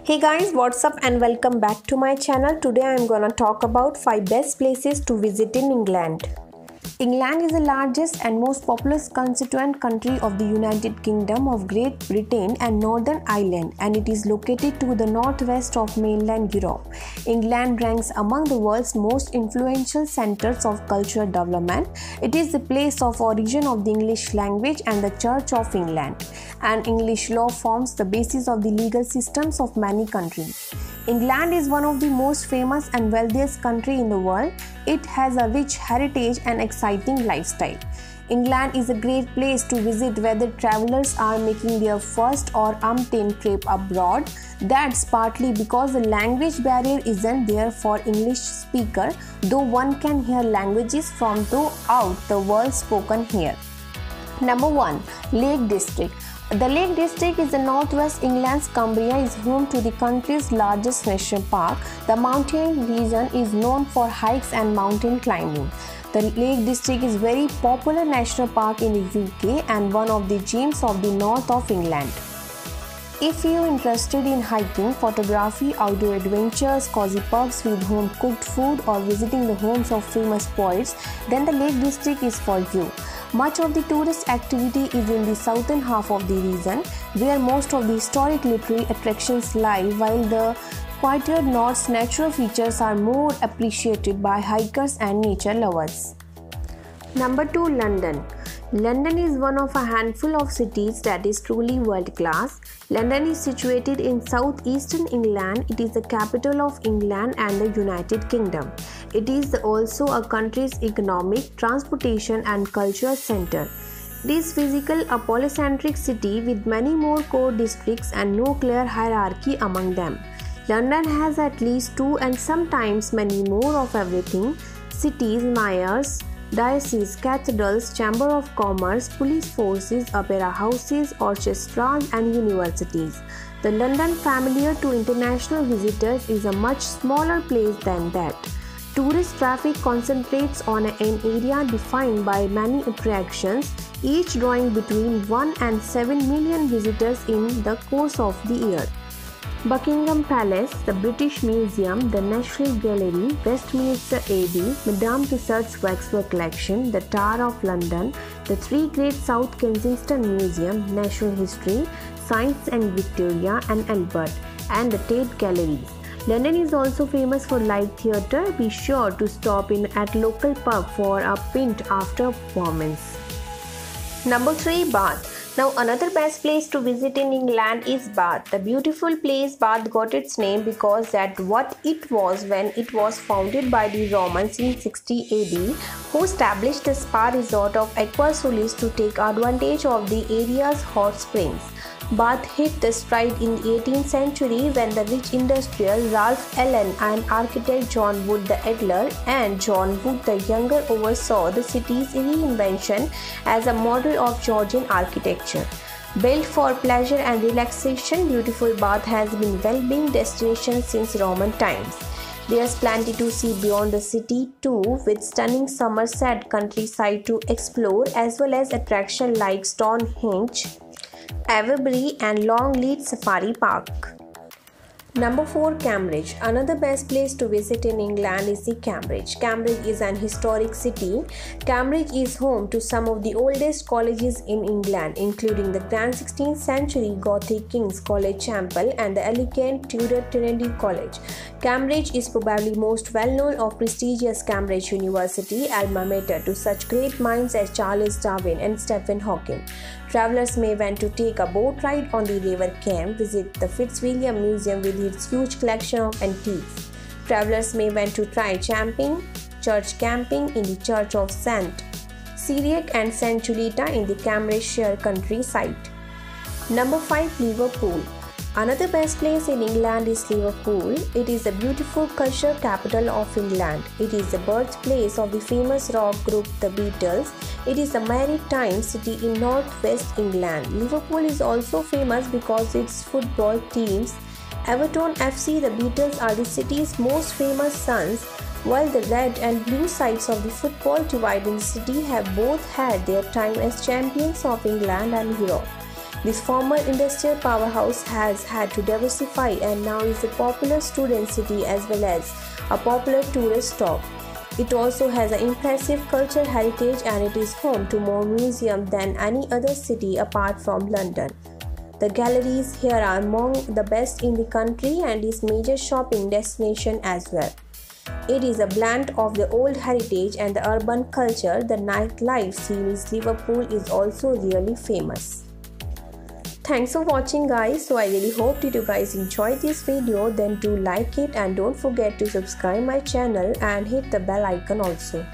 Hey guys, what's up and welcome back to my channel. Today I am gonna talk about 5 best places to visit in England. England is the largest and most populous constituent country of the United Kingdom of Great Britain and Northern Ireland, and it is located to the northwest of mainland Europe. England ranks among the world's most influential centers of cultural development. It is the place of origin of the English language and the Church of England, and English law forms the basis of the legal systems of many countries. England is one of the most famous and wealthiest countries in the world. It has a rich heritage and exciting lifestyle. England is a great place to visit whether travelers are making their first or umpteenth trip abroad. That's partly because the language barrier isn't there for English speakers, though one can hear languages from throughout the world spoken here. Number 1. Lake District. The Lake District is in northwest England's Cumbria is home to the country's largest national park. The mountain region is known for hikes and mountain climbing. The Lake District is a very popular national park in the UK and one of the gems of the north of England. If you are interested in hiking, photography, outdoor adventures, cozy pubs with home-cooked food, or visiting the homes of famous poets, then the Lake District is for you. Much of the tourist activity is in the southern half of the region, where most of the historic literary attractions lie, while the quieter north's natural features are more appreciated by hikers and nature lovers. Number 2. London. London is one of a handful of cities that is truly world-class. London is situated in southeastern England. It is the capital of England and the United Kingdom. It is also a country's economic, transportation and cultural center. It is physically a polycentric city with many more core districts and no clear hierarchy among them. London has at least 2 and sometimes many more of everything: cities, mayors, dioceses, cathedrals, chamber of commerce, police forces, opera houses, orchestras and universities. The London, familiar to international visitors, is a much smaller place than that. Tourist traffic concentrates on an area defined by many attractions, each drawing between 1 and 7 million visitors in the course of the year. Buckingham Palace, the British Museum, the National Gallery, Westminster Abbey, Madame Tussauds Waxwork Collection, the Tower of London, the 3 Great South Kensington Museum, Natural History, Science and Victoria and Albert, and the Tate Galleries. London is also famous for live theatre. Be sure to stop in at local pub for a pint after performance. Number 3. Bath. Now another best place to visit in England is Bath. The beautiful place Bath got its name because that what it was when it was founded by the Romans in 60 AD, who established the spa resort of Aqua Solis to take advantage of the area's hot springs. Bath hit the stride in the 18th century when the rich industrial Ralph Allen and architect John Wood the Elder and John Wood the Younger oversaw the city's reinvention as a model of Georgian architecture. Built for pleasure and relaxation, beautiful Bath has been a well-being destination since Roman times. There's plenty to see beyond the city too, with stunning Somerset countryside to explore, as well as attractions like Stonehenge, Avebury and Longleat Safari Park. Number 4. Cambridge. Another best place to visit in England is Cambridge. Cambridge is an historic city. Cambridge is home to some of the oldest colleges in England, including the grand 16th century Gothic King's College Chapel and the elegant Tudor Trinity College. Cambridge is probably most well known of prestigious Cambridge University, alma mater to such great minds as Charles Darwin and Stephen Hawking. Travelers may want to take a boat ride on the River Cam, visit the Fitzwilliam Museum with its huge collection of antiques. Travelers may want to try church camping in the Church of St. Cyriac and St. Julita in the Cambridgeshire countryside. Number 5. Liverpool. Another best place in England is Liverpool. It is the beautiful cultural capital of England. It is the birthplace of the famous rock group The Beatles. It is a maritime city in northwest England. Liverpool is also famous because its football teams, Everton FC, the Beatles, are the city's most famous sons, while the red and blue sides of the football divide in the city have both had their time as champions of England and Europe. This former industrial powerhouse has had to diversify and now is a popular student city as well as a popular tourist stop. It also has an impressive cultural heritage and it is home to more museums than any other city apart from London. The galleries here are among the best in the country and is major shopping destination as well. It is a blend of the old heritage and the urban culture. The nightlife scene in Liverpool is also really famous. Thanks for watching guys. So I really hope that you guys enjoyed this video. Then do like it and don't forget to subscribe my channel and hit the bell icon also.